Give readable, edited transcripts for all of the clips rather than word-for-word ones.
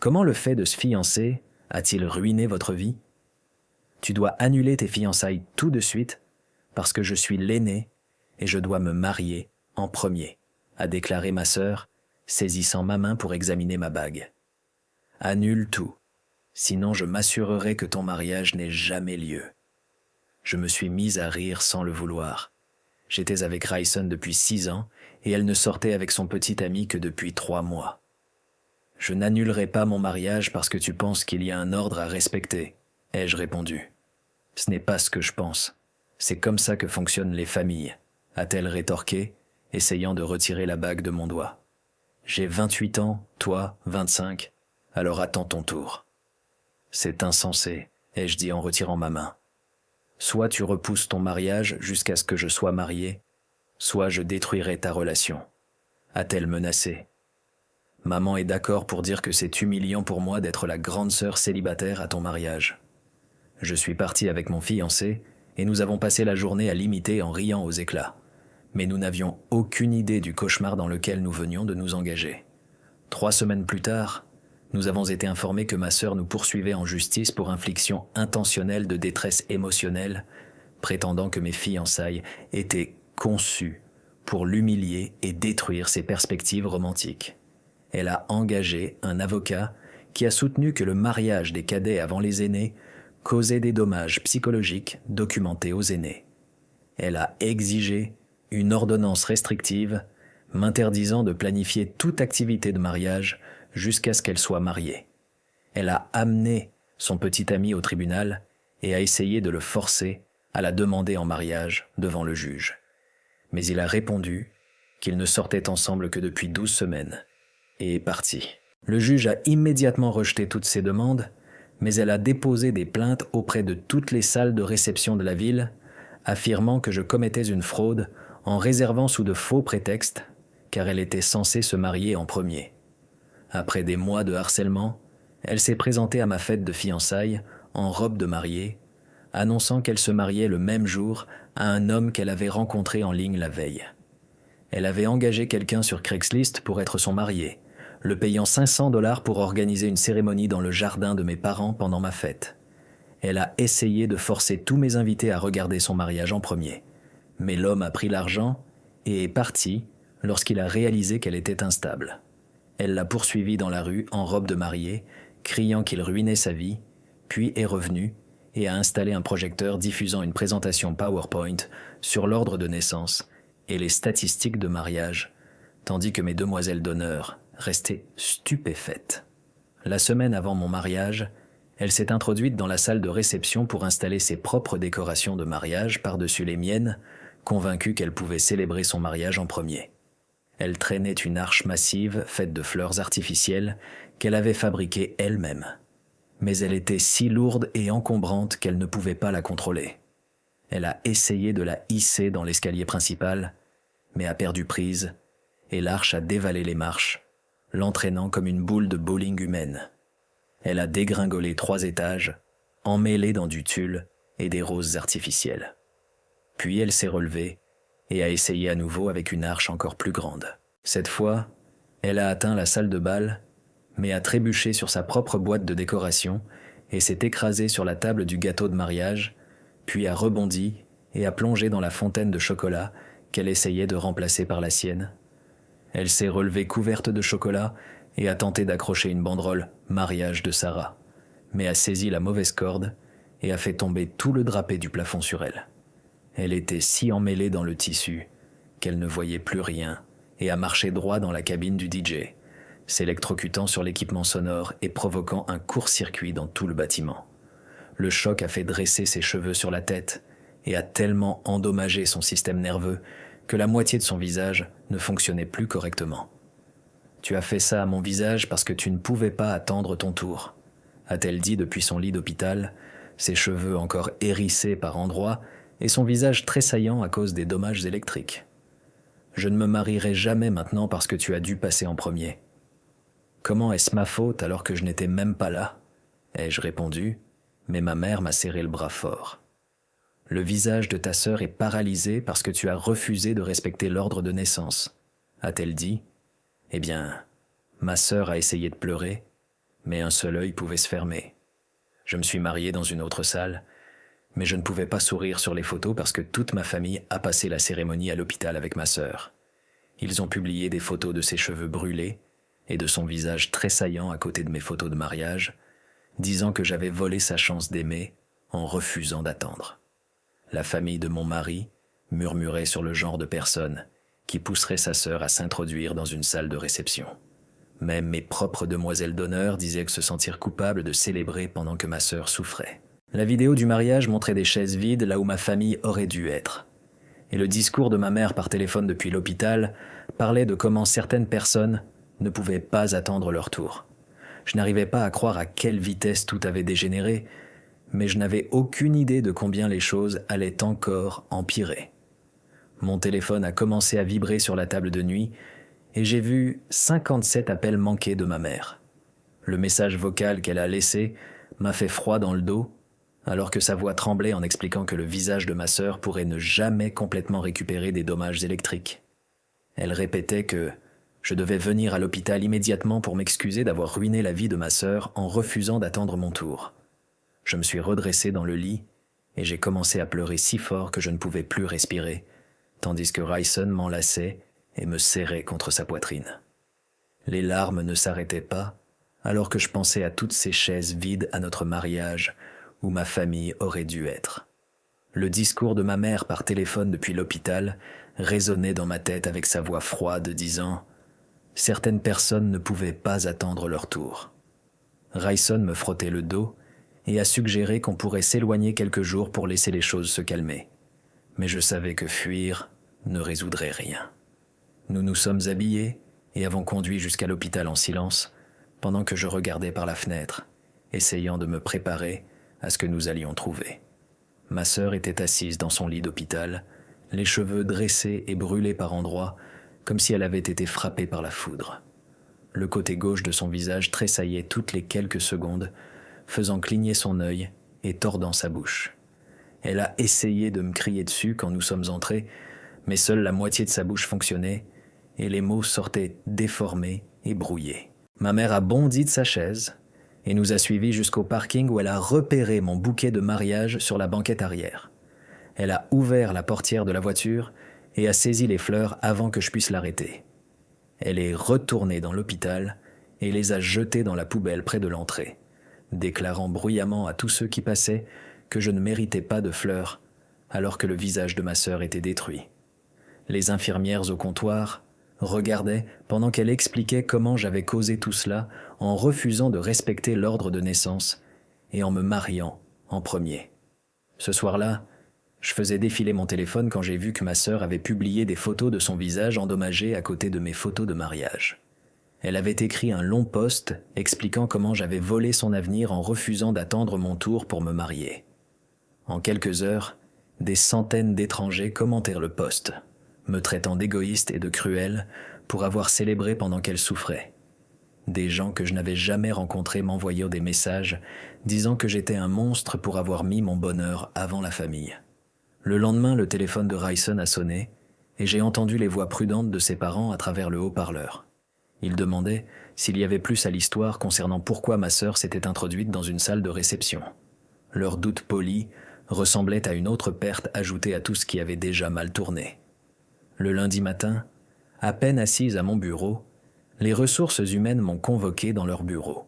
Comment le fait de se fiancer a-t-il ruiné votre vie? Tu dois annuler tes fiançailles tout de suite parce que je suis l'aîné et je dois me marier en premier, a déclaré ma sœur, saisissant ma main pour examiner ma bague. Annule tout, sinon je m'assurerai que ton mariage n'ait jamais lieu. Je me suis mise à rire sans le vouloir. J'étais avec Ryson depuis 6 ans et elle ne sortait avec son petit ami que depuis 3 mois. Je n'annulerai pas mon mariage parce que tu penses qu'il y a un ordre à respecter, ai-je répondu. Ce n'est pas ce que je pense. C'est comme ça que fonctionnent les familles, a-t-elle rétorqué, essayant de retirer la bague de mon doigt. J'ai 28 ans, toi, 25, alors attends ton tour. C'est insensé, ai-je dit en retirant ma main. Soit tu repousses ton mariage jusqu'à ce que je sois marié, soit je détruirai ta relation, a-t-elle menacé. Maman est d'accord pour dire que c'est humiliant pour moi d'être la grande sœur célibataire à ton mariage. Je suis parti avec mon fiancé et nous avons passé la journée à l'imiter en riant aux éclats. Mais nous n'avions aucune idée du cauchemar dans lequel nous venions de nous engager. 3 semaines plus tard, nous avons été informés que ma sœur nous poursuivait en justice pour infliction intentionnelle de détresse émotionnelle, prétendant que mes fiançailles étaient conçues pour l'humilier et détruire ses perspectives romantiques. Elle a engagé un avocat qui a soutenu que le mariage des cadets avant les aînés causait des dommages psychologiques documentés aux aînés. Elle a exigé une ordonnance restrictive m'interdisant de planifier toute activité de mariage jusqu'à ce qu'elle soit mariée. Elle a amené son petit ami au tribunal et a essayé de le forcer à la demander en mariage devant le juge. Mais il a répondu qu'ils ne sortaient ensemble que depuis 12 semaines et est parti. Le juge a immédiatement rejeté toutes ses demandes, mais elle a déposé des plaintes auprès de toutes les salles de réception de la ville, affirmant que je commettais une fraude en réservant sous de faux prétextes, car elle était censée se marier en premier. Après des mois de harcèlement, elle s'est présentée à ma fête de fiançailles en robe de mariée, annonçant qu'elle se mariait le même jour à un homme qu'elle avait rencontré en ligne la veille. Elle avait engagé quelqu'un sur Craigslist pour être son marié, le payant 500 $ pour organiser une cérémonie dans le jardin de mes parents pendant ma fête. Elle a essayé de forcer tous mes invités à regarder son mariage en premier. Mais l'homme a pris l'argent et est parti lorsqu'il a réalisé qu'elle était instable. Elle l'a poursuivi dans la rue en robe de mariée, criant qu'il ruinait sa vie, puis est revenu et a installé un projecteur diffusant une présentation PowerPoint sur l'ordre de naissance et les statistiques de mariage, tandis que mes demoiselles d'honneur restaient stupéfaites. La semaine avant mon mariage, elle s'est introduite dans la salle de réception pour installer ses propres décorations de mariage par-dessus les miennes, convaincue qu'elle pouvait célébrer son mariage en premier. Elle traînait une arche massive faite de fleurs artificielles qu'elle avait fabriquée elle-même. Mais elle était si lourde et encombrante qu'elle ne pouvait pas la contrôler. Elle a essayé de la hisser dans l'escalier principal, mais a perdu prise, et l'arche a dévalé les marches, l'entraînant comme une boule de bowling humaine. Elle a dégringolé 3 étages, emmêlée dans du tulle et des roses artificielles. Puis elle s'est relevée et a essayé à nouveau avec une arche encore plus grande. Cette fois, elle a atteint la salle de bal, mais a trébuché sur sa propre boîte de décoration et s'est écrasée sur la table du gâteau de mariage, puis a rebondi et a plongé dans la fontaine de chocolat qu'elle essayait de remplacer par la sienne. Elle s'est relevée couverte de chocolat et a tenté d'accrocher une banderole « Mariage de Sarah », mais a saisi la mauvaise corde et a fait tomber tout le drapé du plafond sur elle. Elle était si emmêlée dans le tissu qu'elle ne voyait plus rien et a marché droit dans la cabine du DJ, s'électrocutant sur l'équipement sonore et provoquant un court-circuit dans tout le bâtiment. Le choc a fait dresser ses cheveux sur la tête et a tellement endommagé son système nerveux que la moitié de son visage ne fonctionnait plus correctement. « Tu as fait ça à mon visage parce que tu ne pouvais pas attendre ton tour », a-t-elle dit depuis son lit d'hôpital, ses cheveux encore hérissés par endroits et son visage tressaillant à cause des dommages électriques. « Je ne me marierai jamais maintenant parce que tu as dû passer en premier. »« Comment est-ce ma faute alors que je n'étais même pas là ?» ai-je répondu, mais ma mère m'a serré le bras fort. « Le visage de ta sœur est paralysé parce que tu as refusé de respecter l'ordre de naissance, » a-t-elle dit. Eh bien, ma sœur a essayé de pleurer, mais un seul œil pouvait se fermer. Je me suis marié dans une autre salle, mais je ne pouvais pas sourire sur les photos parce que toute ma famille a passé la cérémonie à l'hôpital avec ma sœur. Ils ont publié des photos de ses cheveux brûlés et de son visage tressaillant à côté de mes photos de mariage, disant que j'avais volé sa chance d'aimer en refusant d'attendre. La famille de mon mari murmurait sur le genre de personne qui pousserait sa sœur à s'introduire dans une salle de réception. Même mes propres demoiselles d'honneur disaient que se sentir coupable de célébrer pendant que ma sœur souffrait. La vidéo du mariage montrait des chaises vides là où ma famille aurait dû être. Et le discours de ma mère par téléphone depuis l'hôpital parlait de comment certaines personnes ne pouvaient pas attendre leur tour. Je n'arrivais pas à croire à quelle vitesse tout avait dégénéré, mais je n'avais aucune idée de combien les choses allaient encore empirer. Mon téléphone a commencé à vibrer sur la table de nuit et j'ai vu 57 appels manqués de ma mère. Le message vocal qu'elle a laissé m'a fait froid dans le dos, alors que sa voix tremblait en expliquant que le visage de ma sœur pourrait ne jamais complètement récupérer des dommages électriques. Elle répétait que je devais venir à l'hôpital immédiatement pour m'excuser d'avoir ruiné la vie de ma sœur en refusant d'attendre mon tour. Je me suis redressé dans le lit et j'ai commencé à pleurer si fort que je ne pouvais plus respirer, tandis que Rayson m'enlaçait et me serrait contre sa poitrine. Les larmes ne s'arrêtaient pas, alors que je pensais à toutes ces chaises vides à notre mariage où ma famille aurait dû être. Le discours de ma mère par téléphone depuis l'hôpital résonnait dans ma tête avec sa voix froide disant « Certaines personnes ne pouvaient pas attendre leur tour ». Rayson me frottait le dos et a suggéré qu'on pourrait s'éloigner quelques jours pour laisser les choses se calmer. Mais je savais que fuir ne résoudrait rien. Nous nous sommes habillés et avons conduit jusqu'à l'hôpital en silence, pendant que je regardais par la fenêtre, essayant de me préparer à ce que nous allions trouver. Ma sœur était assise dans son lit d'hôpital, les cheveux dressés et brûlés par endroits, comme si elle avait été frappée par la foudre. Le côté gauche de son visage tressaillait toutes les quelques secondes, faisant cligner son œil et tordant sa bouche. Elle a essayé de me crier dessus quand nous sommes entrés, mais seule la moitié de sa bouche fonctionnait et les mots sortaient déformés et brouillés. Ma mère a bondi de sa chaise et nous a suivis jusqu'au parking où elle a repéré mon bouquet de mariage sur la banquette arrière. Elle a ouvert la portière de la voiture et a saisi les fleurs avant que je puisse l'arrêter. Elle est retournée dans l'hôpital et les a jetées dans la poubelle près de l'entrée, déclarant bruyamment à tous ceux qui passaient que je ne méritais pas de fleurs alors que le visage de ma sœur était détruit. Les infirmières au comptoir regardaient pendant qu'elle expliquait comment j'avais causé tout cela en refusant de respecter l'ordre de naissance et en me mariant en premier. Ce soir-là, je faisais défiler mon téléphone quand j'ai vu que ma sœur avait publié des photos de son visage endommagé à côté de mes photos de mariage. Elle avait écrit un long post expliquant comment j'avais volé son avenir en refusant d'attendre mon tour pour me marier. En quelques heures, des centaines d'étrangers commentèrent le post, me traitant d'égoïste et de cruel pour avoir célébré pendant qu'elle souffrait. Des gens que je n'avais jamais rencontrés m'envoyaient des messages disant que j'étais un monstre pour avoir mis mon bonheur avant la famille. Le lendemain, le téléphone de Rayson a sonné et j'ai entendu les voix prudentes de ses parents à travers le haut-parleur. Ils demandaient s'il y avait plus à l'histoire concernant pourquoi ma sœur s'était introduite dans une salle de réception. Leur doute poli ressemblait à une autre perte ajoutée à tout ce qui avait déjà mal tourné. Le lundi matin, à peine assise à mon bureau, les ressources humaines m'ont convoqué dans leur bureau.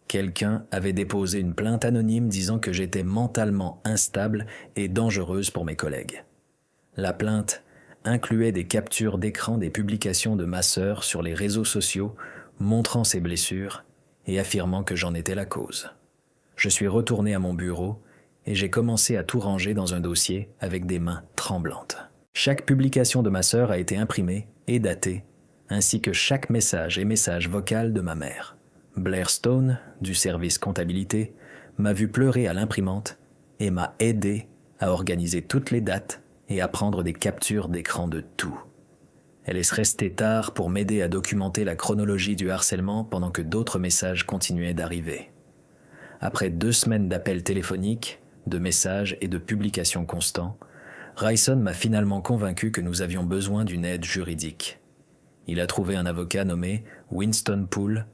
Quelqu'un avait déposé une plainte anonyme disant que j'étais mentalement instable et dangereuse pour mes collègues. La plainte incluait des captures d'écran des publications de ma sœur sur les réseaux sociaux montrant ses blessures et affirmant que j'en étais la cause. Je suis retourné à mon bureau et j'ai commencé à tout ranger dans un dossier avec des mains tremblantes. Chaque publication de ma sœur a été imprimée et datée, ainsi que chaque message et message vocal de ma mère. Blair Stone, du service comptabilité, m'a vu pleurer à l'imprimante et m'a aidé à organiser toutes les dates et à prendre des captures d'écran de tout. Elle est restée tard pour m'aider à documenter la chronologie du harcèlement pendant que d'autres messages continuaient d'arriver. Après 2 semaines d'appels téléphoniques, de messages et de publications constants, Rayson m'a finalement convaincu que nous avions besoin d'une aide juridique. Il a trouvé un avocat nommé Winston Poole,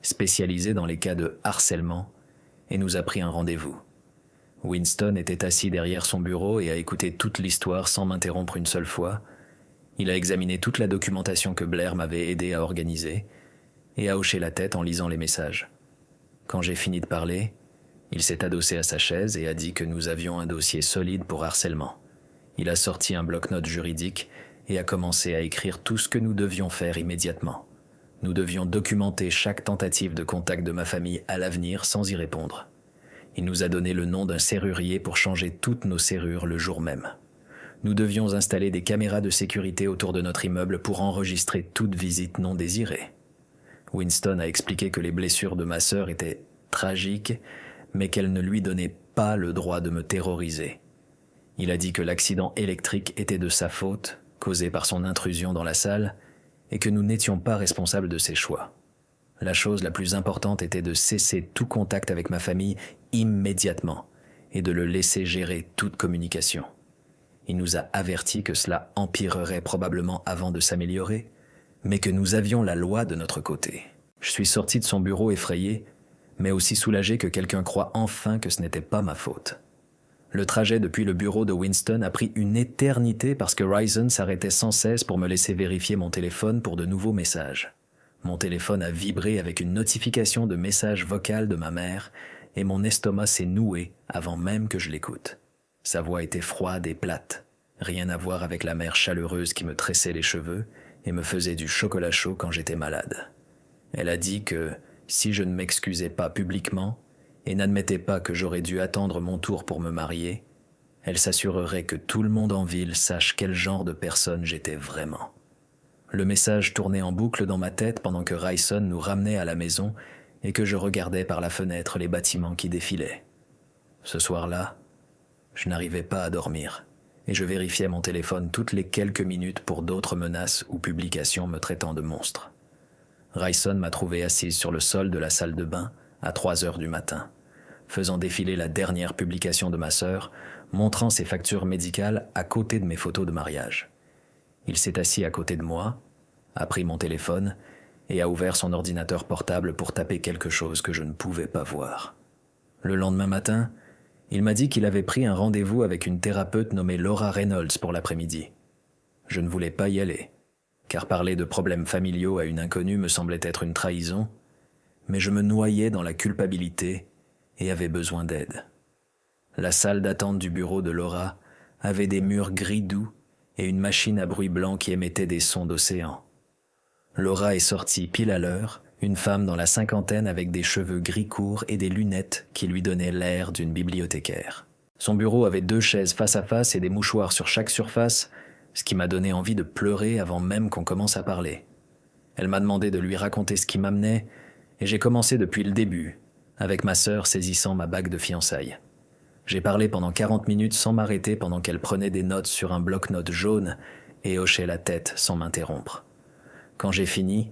spécialisé dans les cas de harcèlement, et nous a pris un rendez-vous. Winston était assis derrière son bureau et a écouté toute l'histoire sans m'interrompre une seule fois. Il a examiné toute la documentation que Blair m'avait aidé à organiser et a hoché la tête en lisant les messages. Quand j'ai fini de parler, il s'est adossé à sa chaise et a dit que nous avions un dossier solide pour harcèlement. Il a sorti un bloc-notes juridique et a commencé à écrire tout ce que nous devions faire immédiatement. Nous devions documenter chaque tentative de contact de ma famille à l'avenir sans y répondre. Il nous a donné le nom d'un serrurier pour changer toutes nos serrures le jour même. Nous devions installer des caméras de sécurité autour de notre immeuble pour enregistrer toute visite non désirée. Winston a expliqué que les blessures de ma sœur étaient tragiques, mais qu'elles ne lui donnaient pas le droit de me terroriser. Il a dit que l'accident électrique était de sa faute, causé par son intrusion dans la salle, et que nous n'étions pas responsables de ses choix. La chose la plus importante était de cesser tout contact avec ma famille immédiatement et de le laisser gérer toute communication. Il nous a avertis que cela empirerait probablement avant de s'améliorer, mais que nous avions la loi de notre côté. Je suis sorti de son bureau effrayé, mais aussi soulagé que quelqu'un croie enfin que ce n'était pas ma faute. Le trajet depuis le bureau de Winston a pris une éternité parce que Ryzen s'arrêtait sans cesse pour me laisser vérifier mon téléphone pour de nouveaux messages. Mon téléphone a vibré avec une notification de message vocal de ma mère et mon estomac s'est noué avant même que je l'écoute. Sa voix était froide et plate, rien à voir avec la mère chaleureuse qui me tressait les cheveux et me faisait du chocolat chaud quand j'étais malade. Elle a dit que, si je ne m'excusais pas publiquement et n'admettais pas que j'aurais dû attendre mon tour pour me marier, elle s'assurerait que tout le monde en ville sache quel genre de personne j'étais vraiment. Le message tournait en boucle dans ma tête pendant que Ryson nous ramenait à la maison et que je regardais par la fenêtre les bâtiments qui défilaient. Ce soir-là, je n'arrivais pas à dormir et je vérifiais mon téléphone toutes les quelques minutes pour d'autres menaces ou publications me traitant de monstre. Ryson m'a trouvé assise sur le sol de la salle de bain à 3 heures du matin, faisant défiler la dernière publication de ma sœur, montrant ses factures médicales à côté de mes photos de mariage. Il s'est assis à côté de moi, a pris mon téléphone et a ouvert son ordinateur portable pour taper quelque chose que je ne pouvais pas voir. Le lendemain matin, il m'a dit qu'il avait pris un rendez-vous avec une thérapeute nommée Laura Reynolds pour l'après-midi. Je ne voulais pas y aller, car parler de problèmes familiaux à une inconnue me semblait être une trahison, mais je me noyais dans la culpabilité et avait besoin d'aide. La salle d'attente du bureau de Laura avait des murs gris doux et une machine à bruit blanc qui émettait des sons d'océan. Laura est sortie pile à l'heure, une femme dans la cinquantaine avec des cheveux gris courts et des lunettes qui lui donnaient l'air d'une bibliothécaire. Son bureau avait 2 chaises face à face et des mouchoirs sur chaque surface, ce qui m'a donné envie de pleurer avant même qu'on commence à parler. Elle m'a demandé de lui raconter ce qui m'amenait, et j'ai commencé depuis le début, avec ma sœur saisissant ma bague de fiançailles. J'ai parlé pendant 40 minutes sans m'arrêter pendant qu'elle prenait des notes sur un bloc-notes jaune et hochait la tête sans m'interrompre. Quand j'ai fini,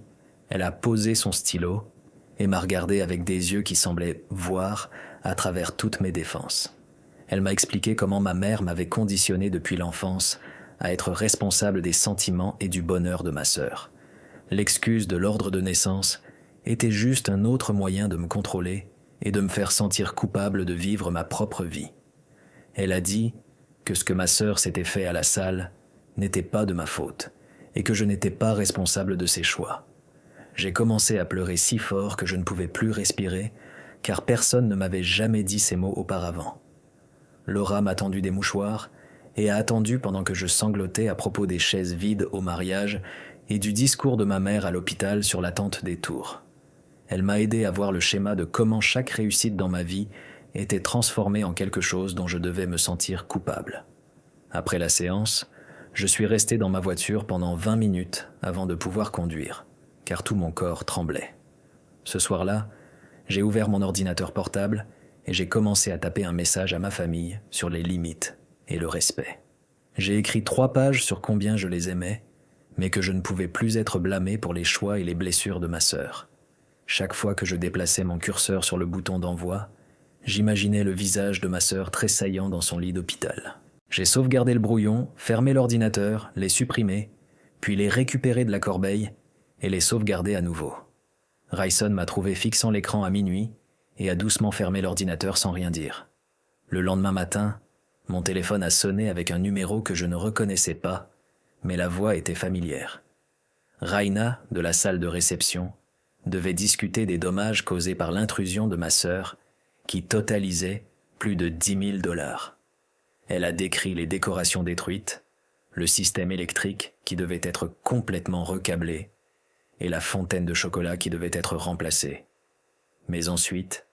elle a posé son stylo et m'a regardé avec des yeux qui semblaient voir à travers toutes mes défenses. Elle m'a expliqué comment ma mère m'avait conditionné depuis l'enfance à être responsable des sentiments et du bonheur de ma sœur. L'excuse de l'ordre de naissance était juste un autre moyen de me contrôler et de me faire sentir coupable de vivre ma propre vie. Elle a dit que ce que ma sœur s'était fait à la salle n'était pas de ma faute et que je n'étais pas responsable de ses choix. J'ai commencé à pleurer si fort que je ne pouvais plus respirer, car personne ne m'avait jamais dit ces mots auparavant. Laura m'a tendu des mouchoirs et a attendu pendant que je sanglotais à propos des chaises vides au mariage et du discours de ma mère à l'hôpital sur l'attente des tours. Elle m'a aidé à voir le schéma de comment chaque réussite dans ma vie était transformée en quelque chose dont je devais me sentir coupable. Après la séance, je suis resté dans ma voiture pendant 20 minutes avant de pouvoir conduire, car tout mon corps tremblait. Ce soir-là, j'ai ouvert mon ordinateur portable et j'ai commencé à taper un message à ma famille sur les limites et le respect. J'ai écrit 3 pages sur combien je les aimais, mais que je ne pouvais plus être blâmé pour les choix et les blessures de ma sœur. Chaque fois que je déplaçais mon curseur sur le bouton d'envoi, j'imaginais le visage de ma sœur tressaillant dans son lit d'hôpital. J'ai sauvegardé le brouillon, fermé l'ordinateur, les supprimé, puis les récupéré de la corbeille et les sauvegardé à nouveau. Rayson m'a trouvé fixant l'écran à minuit et a doucement fermé l'ordinateur sans rien dire. Le lendemain matin, mon téléphone a sonné avec un numéro que je ne reconnaissais pas, mais la voix était familière. Raina, de la salle de réception, devait discuter des dommages causés par l'intrusion de ma sœur, qui totalisait plus de 10 000 $. Elle a décrit les décorations détruites, le système électrique qui devait être complètement recablé et la fontaine de chocolat qui devait être remplacée. Mais ensuite,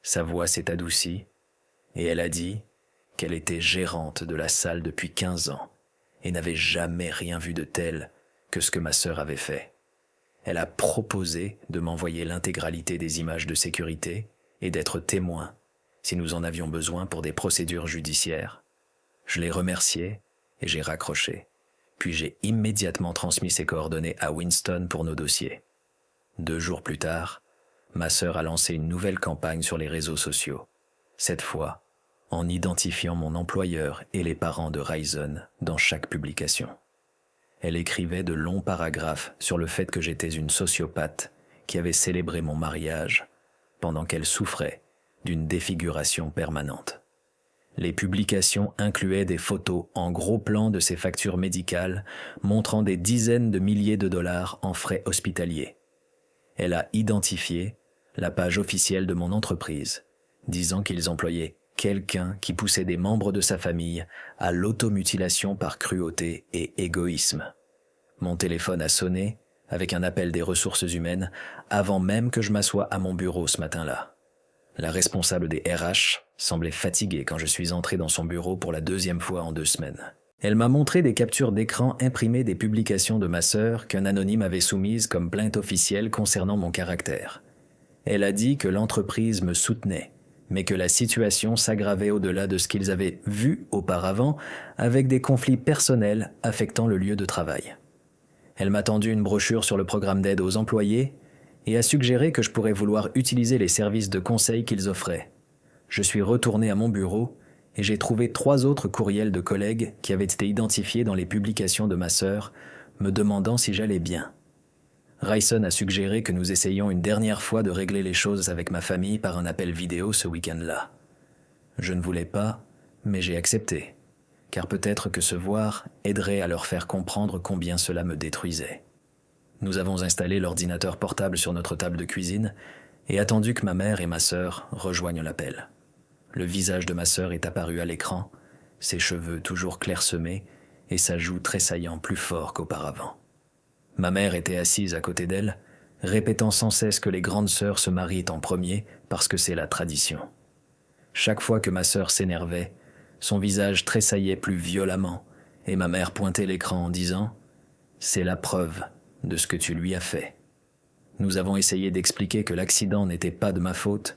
sa voix s'est adoucie et elle a dit qu'elle était gérante de la salle depuis 15 ans et n'avait jamais rien vu de tel que ce que ma sœur avait fait. Elle a proposé de m'envoyer l'intégralité des images de sécurité et d'être témoin si nous en avions besoin pour des procédures judiciaires. Je l'ai remerciée et j'ai raccroché. Puis j'ai immédiatement transmis ses coordonnées à Winston pour nos dossiers. 2 jours plus tard, ma sœur a lancé une nouvelle campagne sur les réseaux sociaux. Cette fois, en identifiant mon employeur et les parents de Rayson dans chaque publication. Elle écrivait de longs paragraphes sur le fait que j'étais une sociopathe qui avait célébré mon mariage pendant qu'elle souffrait d'une défiguration permanente. Les publications incluaient des photos en gros plan de ses factures médicales montrant des dizaines de milliers de dollars en frais hospitaliers. Elle a identifié la page officielle de mon entreprise, disant qu'ils employaient quelqu'un qui poussait des membres de sa famille à l'automutilation par cruauté et égoïsme. Mon téléphone a sonné avec un appel des ressources humaines avant même que je m'assoie à mon bureau ce matin-là. La responsable des RH semblait fatiguée quand je suis entré dans son bureau pour la 2e fois en 2 semaines. Elle m'a montré des captures d'écran imprimées des publications de ma sœur qu'un anonyme avait soumises comme plainte officielle concernant mon caractère. Elle a dit que l'entreprise me soutenait, mais que la situation s'aggravait au-delà de ce qu'ils avaient vu auparavant avec des conflits personnels affectant le lieu de travail. Elle m'a tendu une brochure sur le programme d'aide aux employés et a suggéré que je pourrais vouloir utiliser les services de conseil qu'ils offraient. Je suis retourné à mon bureau et j'ai trouvé 3 autres courriels de collègues qui avaient été identifiés dans les publications de ma sœur, me demandant si j'allais bien. Rayson a suggéré que nous essayions une dernière fois de régler les choses avec ma famille par un appel vidéo ce week-end-là. Je ne voulais pas, mais j'ai accepté, car peut-être que se voir aiderait à leur faire comprendre combien cela me détruisait. Nous avons installé l'ordinateur portable sur notre table de cuisine et attendu que ma mère et ma sœur rejoignent l'appel. Le visage de ma sœur est apparu à l'écran, ses cheveux toujours clairsemés et sa joue tressaillant plus fort qu'auparavant. Ma mère était assise à côté d'elle, répétant sans cesse que les grandes sœurs se marient en premier parce que c'est la tradition. Chaque fois que ma sœur s'énervait, son visage tressaillait plus violemment et ma mère pointait l'écran en disant « C'est la preuve de ce que tu lui as fait ». Nous avons essayé d'expliquer que l'accident n'était pas de ma faute,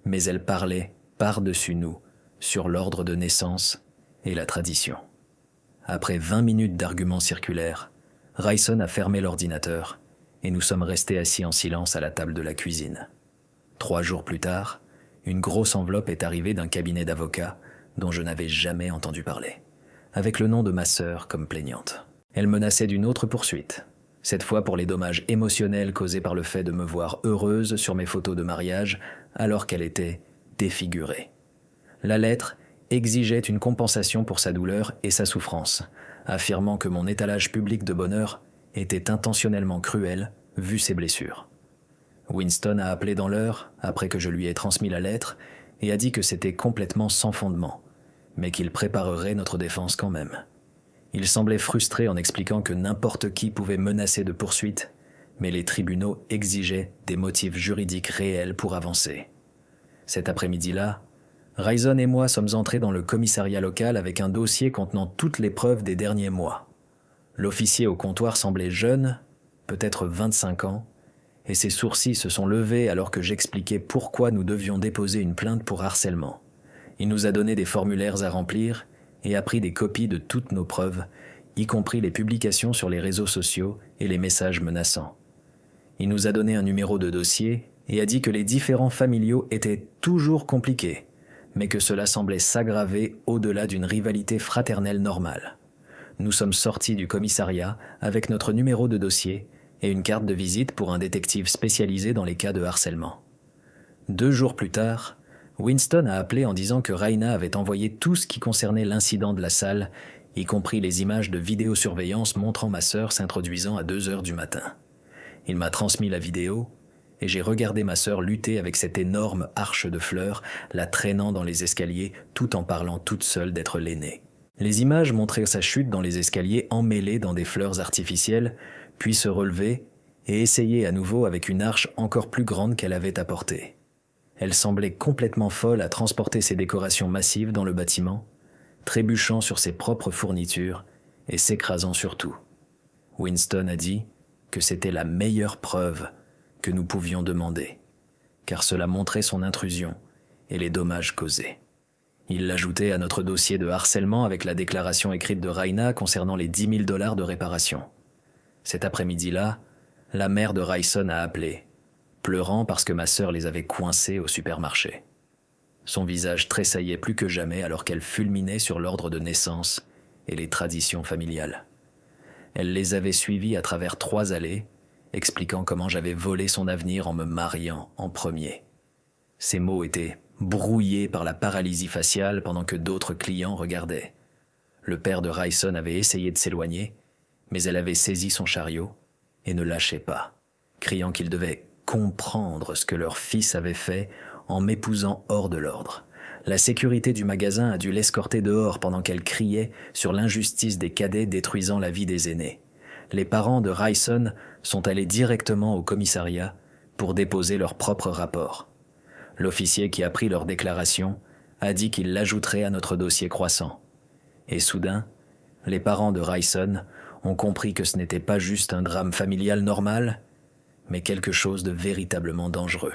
mais elle parlait par-dessus nous sur l'ordre de naissance et la tradition. Après 20 minutes d'arguments circulaires, Rayson a fermé l'ordinateur et nous sommes restés assis en silence à la table de la cuisine. 3 jours plus tard, une grosse enveloppe est arrivée d'un cabinet d'avocats dont je n'avais jamais entendu parler, avec le nom de ma sœur comme plaignante. Elle menaçait d'une autre poursuite, cette fois pour les dommages émotionnels causés par le fait de me voir heureuse sur mes photos de mariage alors qu'elle était défigurée. La lettre exigeait une compensation pour sa douleur et sa souffrance, affirmant que mon étalage public de bonheur était intentionnellement cruel vu ses blessures. Winston a appelé dans l'heure, après que je lui ai transmis la lettre, et a dit que c'était complètement sans fondement, mais qu'il préparerait notre défense quand même. Il semblait frustré en expliquant que n'importe qui pouvait menacer de poursuite, mais les tribunaux exigeaient des motifs juridiques réels pour avancer. Cet après-midi-là, Rayson et moi sommes entrés dans le commissariat local avec un dossier contenant toutes les preuves des derniers mois. L'officier au comptoir semblait jeune, peut-être 25 ans, et ses sourcils se sont levés alors que j'expliquais pourquoi nous devions déposer une plainte pour harcèlement. Il nous a donné des formulaires à remplir et a pris des copies de toutes nos preuves, y compris les publications sur les réseaux sociaux et les messages menaçants. Il nous a donné un numéro de dossier et a dit que les différends familiaux étaient toujours compliqués, mais que cela semblait s'aggraver au-delà d'une rivalité fraternelle normale. Nous sommes sortis du commissariat avec notre numéro de dossier et une carte de visite pour un détective spécialisé dans les cas de harcèlement. 2 jours plus tard, Winston a appelé en disant que Raina avait envoyé tout ce qui concernait l'incident de la salle, y compris les images de vidéosurveillance montrant ma sœur s'introduisant à 2 heures du matin. Il m'a transmis la vidéo, et j'ai regardé ma sœur lutter avec cette énorme arche de fleurs, la traînant dans les escaliers tout en parlant toute seule d'être l'aînée. Les images montraient sa chute dans les escaliers emmêlée dans des fleurs artificielles, puis se relever et essayer à nouveau avec une arche encore plus grande qu'elle avait apportée. Elle semblait complètement folle à transporter ses décorations massives dans le bâtiment, trébuchant sur ses propres fournitures et s'écrasant sur tout. Winston a dit que c'était la meilleure preuve que nous pouvions demander, car cela montrait son intrusion et les dommages causés. Il l'ajoutait à notre dossier de harcèlement avec la déclaration écrite de Raina concernant les $10 000 de réparation. Cet après-midi-là, la mère de Rayson a appelé, pleurant parce que ma sœur les avait coincés au supermarché. Son visage tressaillait plus que jamais alors qu'elle fulminait sur l'ordre de naissance et les traditions familiales. Elle les avait suivis à travers 3 allées, expliquant comment j'avais volé son avenir en me mariant en premier. Ses mots étaient brouillés par la paralysie faciale pendant que d'autres clients regardaient. Le père de Rayson avait essayé de s'éloigner, mais elle avait saisi son chariot et ne lâchait pas, criant qu'il devait comprendre ce que leur fils avait fait en m'épousant hors de l'ordre. La sécurité du magasin a dû l'escorter dehors pendant qu'elle criait sur l'injustice des cadets détruisant la vie des aînés. Les parents de Rayson sont allés directement au commissariat pour déposer leur propre rapport. L'officier qui a pris leur déclaration a dit qu'il l'ajouterait à notre dossier croissant. Et soudain, les parents de Rayson ont compris que ce n'était pas juste un drame familial normal, mais quelque chose de véritablement dangereux.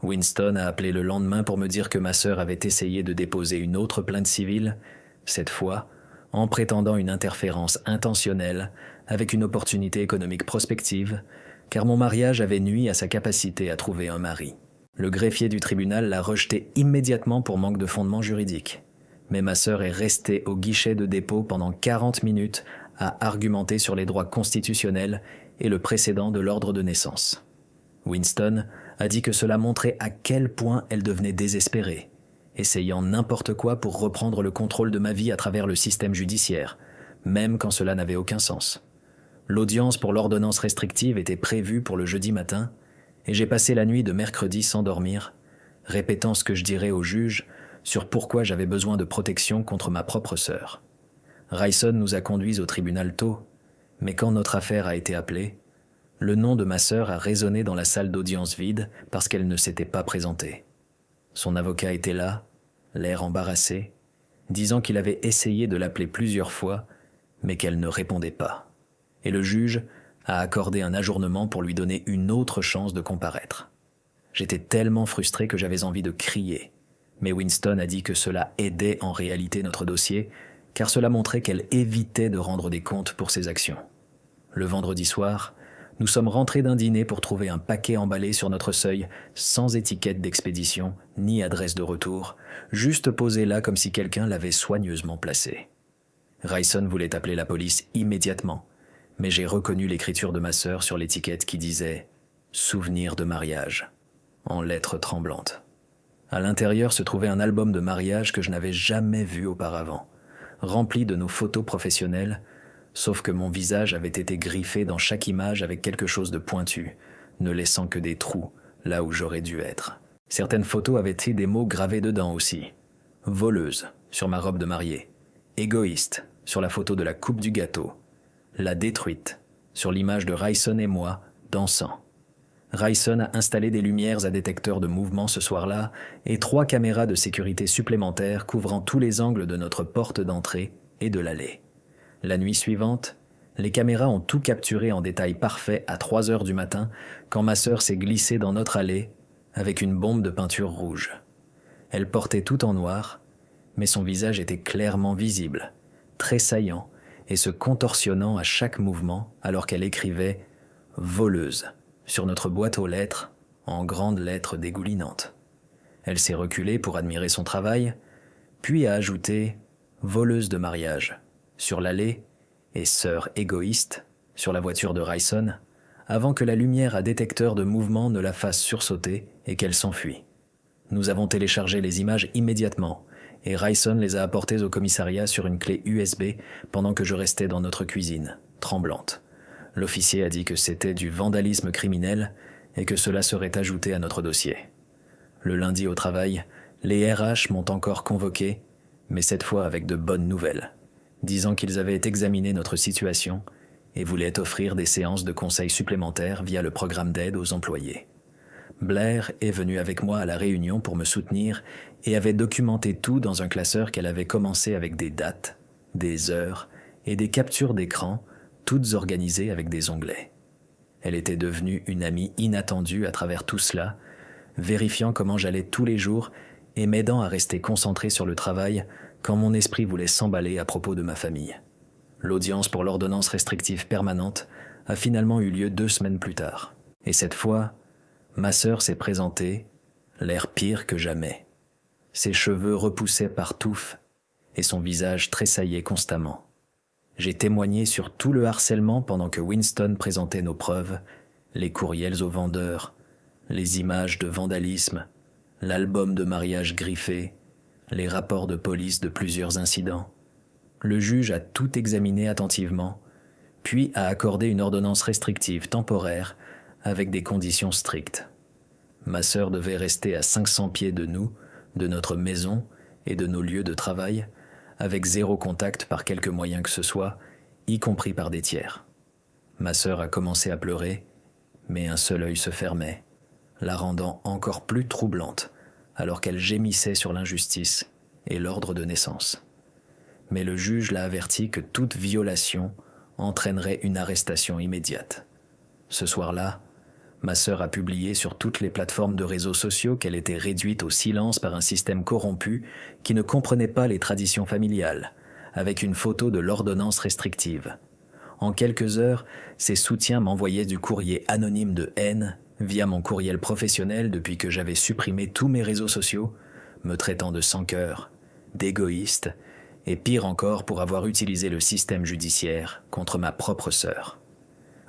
Winston a appelé le lendemain pour me dire que ma sœur avait essayé de déposer une autre plainte civile, cette fois en prétendant une interférence intentionnelle avec une opportunité économique prospective, car mon mariage avait nui à sa capacité à trouver un mari. Le greffier du tribunal l'a rejeté immédiatement pour manque de fondement juridique. Mais ma sœur est restée au guichet de dépôt pendant 40 minutes à argumenter sur les droits constitutionnels et le précédent de l'ordre de naissance. Winston a dit que cela montrait à quel point elle devenait désespérée, essayant n'importe quoi pour reprendre le contrôle de ma vie à travers le système judiciaire, même quand cela n'avait aucun sens. L'audience pour l'ordonnance restrictive était prévue pour le jeudi matin, et j'ai passé la nuit de mercredi sans dormir, répétant ce que je dirais au juge sur pourquoi j'avais besoin de protection contre ma propre sœur. Rayson nous a conduits au tribunal tôt, mais quand notre affaire a été appelée, le nom de ma sœur a résonné dans la salle d'audience vide parce qu'elle ne s'était pas présentée. Son avocat était là, l'air embarrassé, disant qu'il avait essayé de l'appeler plusieurs fois, mais qu'elle ne répondait pas. Et le juge a accordé un ajournement pour lui donner une autre chance de comparaître. J'étais tellement frustré que j'avais envie de crier, mais Winston a dit que cela aidait en réalité notre dossier, car cela montrait qu'elle évitait de rendre des comptes pour ses actions. Le vendredi soir, nous sommes rentrés d'un dîner pour trouver un paquet emballé sur notre seuil, sans étiquette d'expédition ni adresse de retour, juste posé là comme si quelqu'un l'avait soigneusement placé. Rayson voulait appeler la police immédiatement, mais j'ai reconnu l'écriture de ma sœur sur l'étiquette qui disait « Souvenir de mariage » en lettres tremblantes. À l'intérieur se trouvait un album de mariage que je n'avais jamais vu auparavant, rempli de nos photos professionnelles, sauf que mon visage avait été griffé dans chaque image avec quelque chose de pointu, ne laissant que des trous là où j'aurais dû être. Certaines photos avaient des mots gravés dedans aussi. « Voleuse » sur ma robe de mariée, « Égoïste » sur la photo de la coupe du gâteau, « La détruite » sur l'image de Rayson et moi dansant. Rayson a installé des lumières à détecteur de mouvement ce soir-là et 3 caméras de sécurité supplémentaires couvrant tous les angles de notre porte d'entrée et de l'allée. La nuit suivante, les caméras ont tout capturé en détail parfait à 3 heures du matin quand ma sœur s'est glissée dans notre allée avec une bombe de peinture rouge. Elle portait tout en noir, mais son visage était clairement visible, tressaillant et se contorsionnant à chaque mouvement alors qu'elle écrivait « Voleuse » sur notre boîte aux lettres en grandes lettres dégoulinantes. Elle s'est reculée pour admirer son travail, puis a ajouté « Voleuse de mariage » sur l'allée et « Sœur égoïste » sur la voiture de Rayson, avant que la lumière à détecteur de mouvement ne la fasse sursauter et qu'elle s'enfuit. Nous avons téléchargé les images immédiatement, et Ryson les a apportées au commissariat sur une clé USB pendant que je restais dans notre cuisine, tremblante. L'officier a dit que c'était du vandalisme criminel et que cela serait ajouté à notre dossier. Le lundi au travail, les RH m'ont encore convoqué, mais cette fois avec de bonnes nouvelles, disant qu'ils avaient examiné notre situation et voulaient offrir des séances de conseils supplémentaires via le programme d'aide aux employés. Blair est venue avec moi à la réunion pour me soutenir et avait documenté tout dans un classeur qu'elle avait commencé avec des dates, des heures et des captures d'écran, toutes organisées avec des onglets. Elle était devenue une amie inattendue à travers tout cela, vérifiant comment j'allais tous les jours et m'aidant à rester concentré sur le travail quand mon esprit voulait s'emballer à propos de ma famille. L'audience pour l'ordonnance restrictive permanente a finalement eu lieu 2 semaines plus tard. Et cette fois, ma sœur s'est présentée, l'air pire que jamais. Ses cheveux repoussaient par touffes et son visage tressaillait constamment. J'ai témoigné sur tout le harcèlement pendant que Winston présentait nos preuves, les courriels aux vendeurs, les images de vandalisme, l'album de mariage griffé, les rapports de police de plusieurs incidents. Le juge a tout examiné attentivement, puis a accordé une ordonnance restrictive temporaire avec des conditions strictes. Ma sœur devait rester à 500 pieds de nous, de notre maison et de nos lieux de travail, avec 0 contact par quelque moyen que ce soit, y compris par des tiers. Ma sœur a commencé à pleurer, mais un seul œil se fermait, la rendant encore plus troublante, alors qu'elle gémissait sur l'injustice et l'ordre de naissance. Mais le juge l'a averti que toute violation entraînerait une arrestation immédiate. Ce soir-là, ma sœur a publié sur toutes les plateformes de réseaux sociaux qu'elle était réduite au silence par un système corrompu qui ne comprenait pas les traditions familiales, avec une photo de l'ordonnance restrictive. En quelques heures, ses soutiens m'envoyaient du courrier anonyme de haine via mon courriel professionnel depuis que j'avais supprimé tous mes réseaux sociaux, me traitant de sans-cœur, d'égoïste, et pire encore pour avoir utilisé le système judiciaire contre ma propre sœur.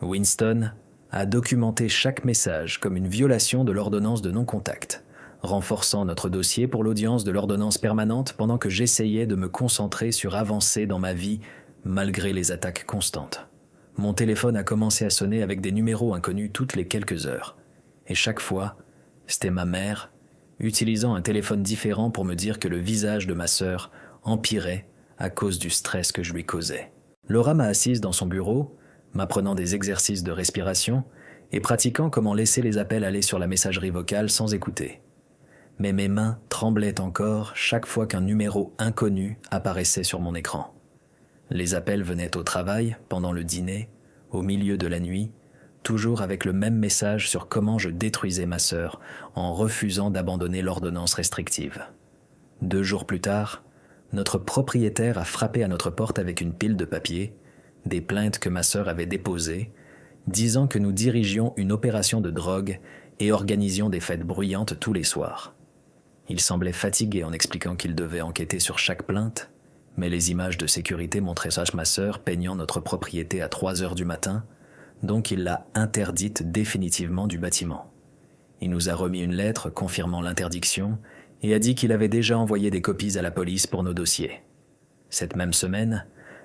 Winston a documenté chaque message comme une violation de l'ordonnance de non-contact, renforçant notre dossier pour l'audience de l'ordonnance permanente pendant que j'essayais de me concentrer sur avancer dans ma vie malgré les attaques constantes. Mon téléphone a commencé à sonner avec des numéros inconnus toutes les quelques heures, et chaque fois, c'était ma mère, utilisant un téléphone différent pour me dire que le visage de ma sœur empirait à cause du stress que je lui causais. Laura m'a assise dans son bureau, m'apprenant des exercices de respiration et pratiquant comment laisser les appels aller sur la messagerie vocale sans écouter. Mais mes mains tremblaient encore chaque fois qu'un numéro inconnu apparaissait sur mon écran. Les appels venaient au travail, pendant le dîner, au milieu de la nuit, toujours avec le même message sur comment je détruisais ma sœur en refusant d'abandonner l'ordonnance restrictive. 2 jours plus tard, notre propriétaire a frappé à notre porte avec une pile de papiers, des plaintes que ma sœur avait déposées, disant que nous dirigions une opération de drogue et organisions des fêtes bruyantes tous les soirs. Il semblait fatigué en expliquant qu'il devait enquêter sur chaque plainte, mais les images de sécurité montraient ma sœur peignant notre propriété à 3 heures du matin, donc il l'a interdite définitivement du bâtiment. Il nous a remis une lettre confirmant l'interdiction et a dit qu'il avait déjà envoyé des copies à la police pour nos dossiers. Cette même semaine,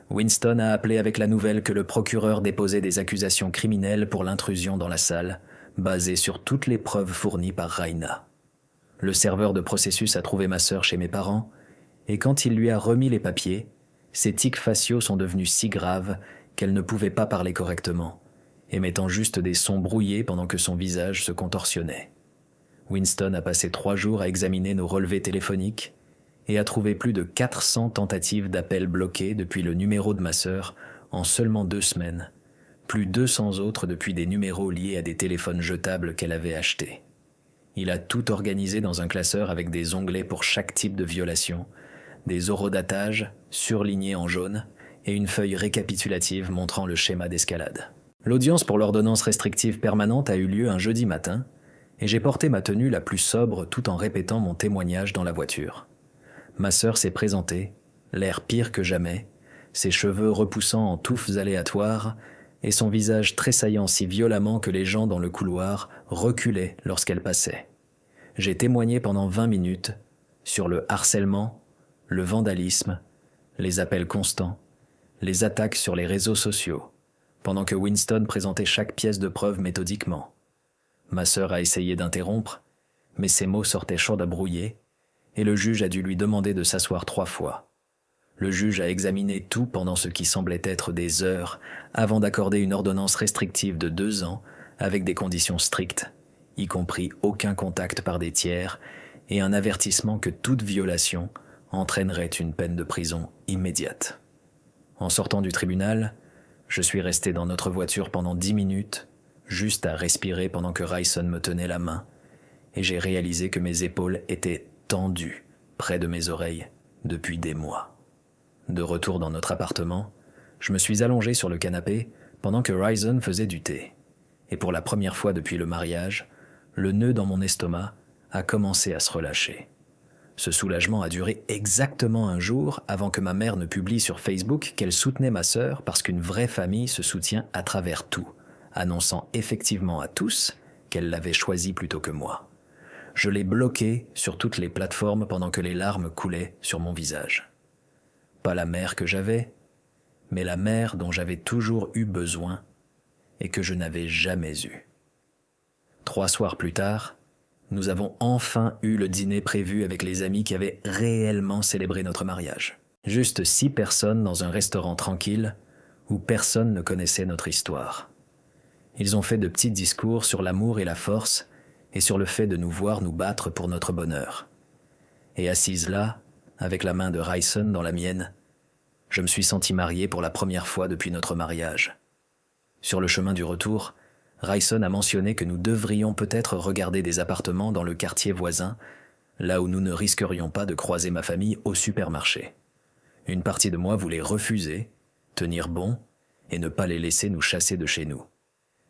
Winston a appelé avec la nouvelle que le procureur déposait des accusations criminelles pour l'intrusion dans la salle, basées sur toutes les preuves fournies par Raina. Le serveur de processus a trouvé ma sœur chez mes parents, et quand il lui a remis les papiers, ses tics faciaux sont devenus si graves qu'elle ne pouvait pas parler correctement, émettant juste des sons brouillés pendant que son visage se contorsionnait. Winston a passé 3 jours à examiner nos relevés téléphoniques et a trouvé plus de 400 tentatives d'appels bloqués depuis le numéro de ma sœur en seulement 2 semaines, plus 200 autres depuis des numéros liés à des téléphones jetables qu'elle avait achetés. Il a tout organisé dans un classeur avec des onglets pour chaque type de violation, des horodatages surlignés en jaune et une feuille récapitulative montrant le schéma d'escalade. L'audience pour l'ordonnance restrictive permanente a eu lieu un jeudi matin et j'ai porté ma tenue la plus sobre tout en répétant mon témoignage dans la voiture. Ma sœur s'est présentée, l'air pire que jamais, ses cheveux repoussant en touffes aléatoires et son visage tressaillant si violemment que les gens dans le couloir reculaient lorsqu'elle passait. J'ai témoigné pendant 20 minutes sur le harcèlement, le vandalisme, les appels constants, les attaques sur les réseaux sociaux, pendant que Winston présentait chaque pièce de preuve méthodiquement. Ma sœur a essayé d'interrompre, mais ses mots sortaient chauds à brouiller, et le juge a dû lui demander de s'asseoir 3 fois. Le juge a examiné tout pendant ce qui semblait être des heures avant d'accorder une ordonnance restrictive de 2 ans avec des conditions strictes, y compris aucun contact par des tiers et un avertissement que toute violation entraînerait une peine de prison immédiate. En sortant du tribunal, je suis resté dans notre voiture pendant 10 minutes, juste à respirer pendant que Rayson me tenait la main, et j'ai réalisé que mes épaules étaient tendues près de mes oreilles depuis des mois. De retour dans notre appartement, je me suis allongé sur le canapé pendant que Rayson faisait du thé. Et pour la première fois depuis le mariage, le nœud dans mon estomac a commencé à se relâcher. Ce soulagement a duré exactement 1 jour avant que ma mère ne publie sur Facebook qu'elle soutenait ma sœur parce qu'une vraie famille se soutient à travers tout, annonçant effectivement à tous qu'elle l'avait choisi plutôt que moi. Je l'ai bloquée sur toutes les plateformes pendant que les larmes coulaient sur mon visage. Pas la mère que j'avais, mais la mère dont j'avais toujours eu besoin et que je n'avais jamais eue. 3 soirs plus tard, nous avons enfin eu le dîner prévu avec les amis qui avaient réellement célébré notre mariage. Juste 6 personnes dans un restaurant tranquille où personne ne connaissait notre histoire. Ils ont fait de petits discours sur l'amour et la force et sur le fait de nous voir nous battre pour notre bonheur. Et assise là, avec la main de Rayson dans la mienne, je me suis senti marié pour la première fois depuis notre mariage. Sur le chemin du retour, Rayson a mentionné que nous devrions peut-être regarder des appartements dans le quartier voisin, là où nous ne risquerions pas de croiser ma famille au supermarché. Une partie de moi voulait refuser, tenir bon et ne pas les laisser nous chasser de chez nous.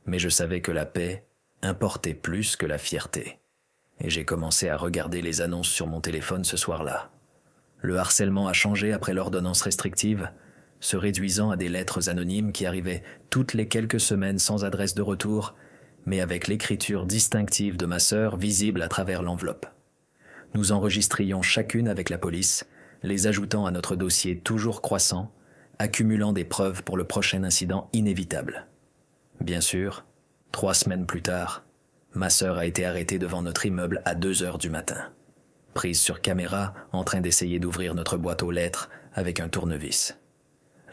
Mais je savais que la paix importait plus que la fierté, et j'ai commencé à regarder les annonces sur mon téléphone ce soir-là. Le harcèlement a changé après l'ordonnance restrictive, se réduisant à des lettres anonymes qui arrivaient toutes les quelques semaines sans adresse de retour, mais avec l'écriture distinctive de ma sœur visible à travers l'enveloppe. Nous enregistrions chacune avec la police, les ajoutant à notre dossier toujours croissant, accumulant des preuves pour le prochain incident inévitable. Bien sûr, 3 semaines plus tard, ma sœur a été arrêtée devant notre immeuble à 2 heures du matin. Prise sur caméra, en train d'essayer d'ouvrir notre boîte aux lettres avec un tournevis.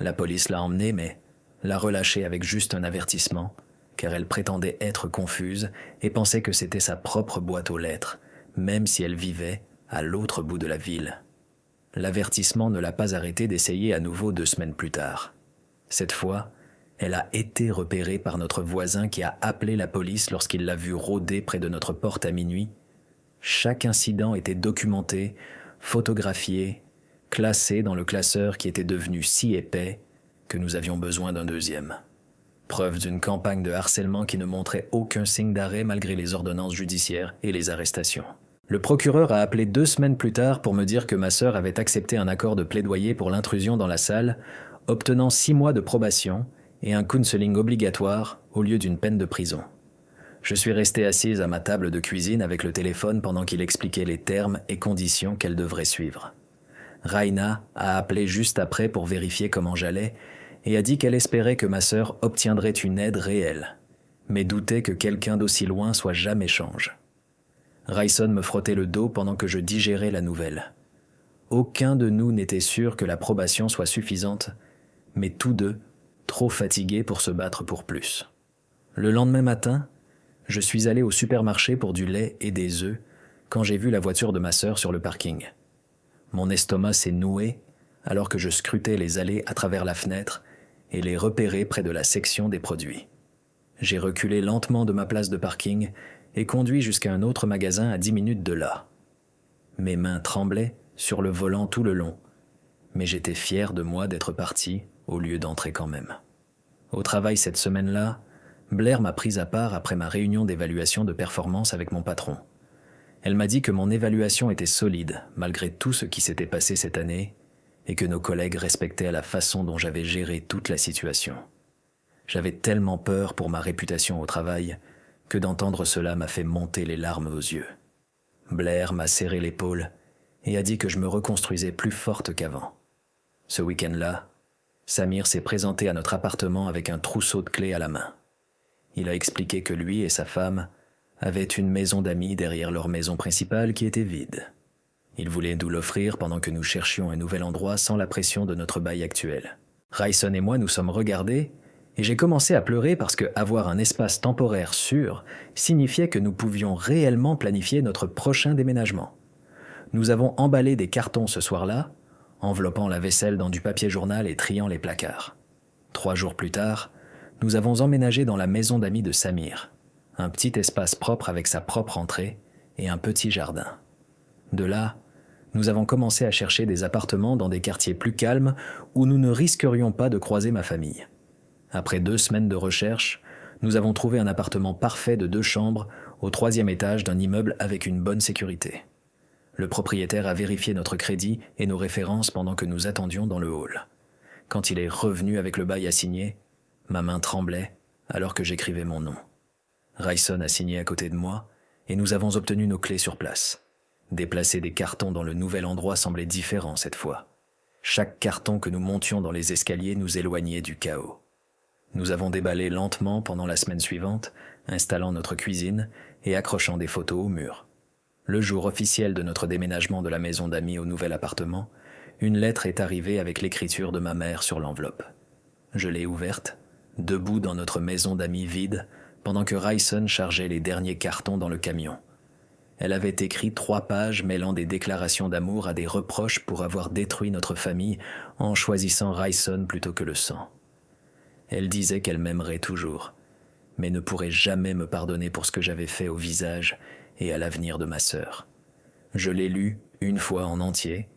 La police l'a emmenée, mais l'a relâchée avec juste un avertissement, car elle prétendait être confuse et pensait que c'était sa propre boîte aux lettres, même si elle vivait à l'autre bout de la ville. L'avertissement ne l'a pas arrêtée d'essayer à nouveau 2 semaines plus tard. Cette fois, elle a été repérée par notre voisin qui a appelé la police lorsqu'il l'a vue rôder près de notre porte à minuit. Chaque incident était documenté, photographié, classé dans le classeur qui était devenu si épais que nous avions besoin d'un 2e. Preuve d'une campagne de harcèlement qui ne montrait aucun signe d'arrêt malgré les ordonnances judiciaires et les arrestations. Le procureur a appelé 2 semaines plus tard pour me dire que ma sœur avait accepté un accord de plaidoyer pour l'intrusion dans la salle, obtenant 6 mois de probation et un counseling obligatoire au lieu d'une peine de prison. Je suis resté assise à ma table de cuisine avec le téléphone pendant qu'il expliquait les termes et conditions qu'elle devrait suivre. Raina a appelé juste après pour vérifier comment j'allais et a dit qu'elle espérait que ma sœur obtiendrait une aide réelle, mais doutait que quelqu'un d'aussi loin soit jamais change. Rayson me frottait le dos pendant que je digérais la nouvelle. Aucun de nous n'était sûr que la probation soit suffisante, mais tous deux trop fatigués pour se battre pour plus. Le lendemain matin, je suis allé au supermarché pour du lait et des œufs quand j'ai vu la voiture de ma sœur sur le parking. Mon estomac s'est noué alors que je scrutais les allées à travers la fenêtre et les repérais près de la section des produits. J'ai reculé lentement de ma place de parking et conduit jusqu'à un autre magasin à 10 minutes de là. Mes mains tremblaient sur le volant tout le long, mais j'étais fier de moi d'être parti au lieu d'entrer quand même. Au travail cette semaine-là, Blair m'a pris à part après ma réunion d'évaluation de performance avec mon patron. Elle m'a dit que mon évaluation était solide, malgré tout ce qui s'était passé cette année, et que nos collègues respectaient la façon dont j'avais géré toute la situation. J'avais tellement peur pour ma réputation au travail que d'entendre cela m'a fait monter les larmes aux yeux. Blair m'a serré l'épaule et a dit que je me reconstruisais plus forte qu'avant. Ce week-end-là, Samir s'est présenté à notre appartement avec un trousseau de clés à la main. Il a expliqué que lui et sa femme avaient une maison d'amis derrière leur maison principale qui était vide. Il voulait nous l'offrir pendant que nous cherchions un nouvel endroit sans la pression de notre bail actuel. Rayson et moi nous sommes regardés et j'ai commencé à pleurer parce que avoir un espace temporaire sûr signifiait que nous pouvions réellement planifier notre prochain déménagement. Nous avons emballé des cartons ce soir-là, enveloppant la vaisselle dans du papier journal et triant les placards. 3 jours plus tard, nous avons emménagé dans la maison d'amis de Samir, un petit espace propre avec sa propre entrée et un petit jardin. De là, nous avons commencé à chercher des appartements dans des quartiers plus calmes où nous ne risquerions pas de croiser ma famille. Après 2 semaines de recherche, nous avons trouvé un appartement parfait de 2 chambres au 3e étage d'un immeuble avec une bonne sécurité. Le propriétaire a vérifié notre crédit et nos références pendant que nous attendions dans le hall. Quand il est revenu avec le bail à signer, ma main tremblait alors que j'écrivais mon nom. Rayson a signé à côté de moi et nous avons obtenu nos clés sur place. Déplacer des cartons dans le nouvel endroit semblait différent cette fois. Chaque carton que nous montions dans les escaliers nous éloignait du chaos. Nous avons déballé lentement pendant la semaine suivante, installant notre cuisine et accrochant des photos au mur. Le jour officiel de notre déménagement de la maison d'amis au nouvel appartement, une lettre est arrivée avec l'écriture de ma mère sur l'enveloppe. Je l'ai ouverte, debout dans notre maison d'amis vide, pendant que Rayson chargeait les derniers cartons dans le camion. Elle avait écrit 3 pages mêlant des déclarations d'amour à des reproches pour avoir détruit notre famille en choisissant Rayson plutôt que le sang. Elle disait qu'elle m'aimerait toujours, mais ne pourrait jamais me pardonner pour ce que j'avais fait au visage et à l'avenir de ma sœur. Je l'ai lu 1 fois en entier,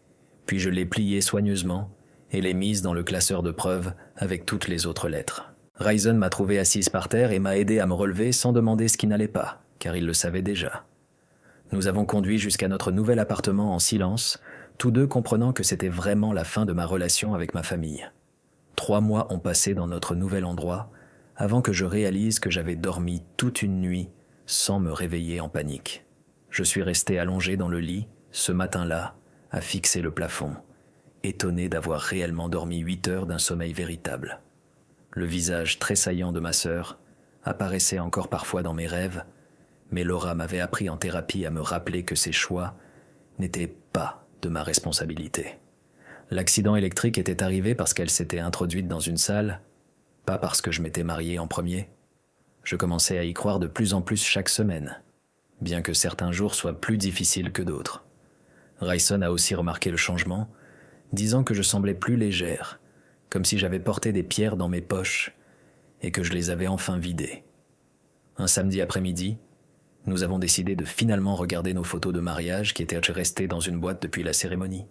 puis je l'ai plié soigneusement et l'ai mise dans le classeur de preuves avec toutes les autres lettres. Rayson m'a trouvé assise par terre et m'a aidé à me relever sans demander ce qui n'allait pas, car il le savait déjà. Nous avons conduit jusqu'à notre nouvel appartement en silence, tous deux comprenant que c'était vraiment la fin de ma relation avec ma famille. 3 mois ont passé dans notre nouvel endroit avant que je réalise que j'avais dormi toute une nuit sans me réveiller en panique. Je suis resté allongé dans le lit, ce matin-là, à fixer le plafond, étonné d'avoir réellement dormi 8 heures d'un sommeil véritable. Le visage tressaillant de ma sœur apparaissait encore parfois dans mes rêves, mais Laura m'avait appris en thérapie à me rappeler que ces choix n'étaient pas de ma responsabilité. L'accident électrique était arrivé parce qu'elle s'était introduite dans une salle, pas parce que je m'étais marié en premier. Je commençais à y croire de plus en plus chaque semaine, bien que certains jours soient plus difficiles que d'autres. Rayson a aussi remarqué le changement, disant que je semblais plus légère, comme si j'avais porté des pierres dans mes poches et que je les avais enfin vidées. Un samedi après-midi, nous avons décidé de finalement regarder nos photos de mariage qui étaient restées dans une boîte depuis la cérémonie.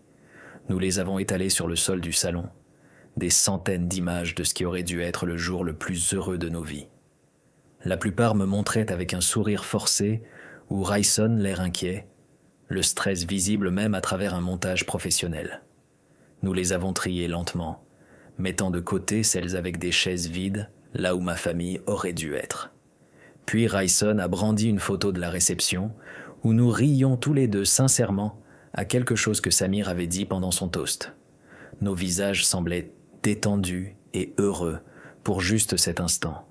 Nous les avons étalées sur le sol du salon, des centaines d'images de ce qui aurait dû être le jour le plus heureux de nos vies. La plupart me montraient avec un sourire forcé ou Rayson l'air inquiet, le stress visible même à travers un montage professionnel. Nous les avons triées lentement, mettant de côté celles avec des chaises vides, là où ma famille aurait dû être. Puis Rayson a brandi une photo de la réception, où nous rions tous les deux sincèrement à quelque chose que Samir avait dit pendant son toast. Nos visages semblaient détendus et heureux pour juste cet instant.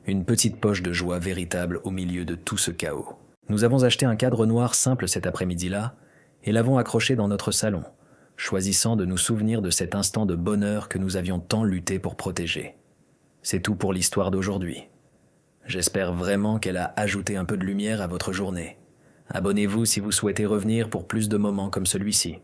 Une petite poche de joie véritable au milieu de tout ce chaos. Nous avons acheté un cadre noir simple cet après-midi-là et l'avons accroché dans notre salon, choisissant de nous souvenir de cet instant de bonheur que nous avions tant lutté pour protéger. C'est tout pour l'histoire d'aujourd'hui. J'espère vraiment qu'elle a ajouté un peu de lumière à votre journée. Abonnez-vous si vous souhaitez revenir pour plus de moments comme celui-ci.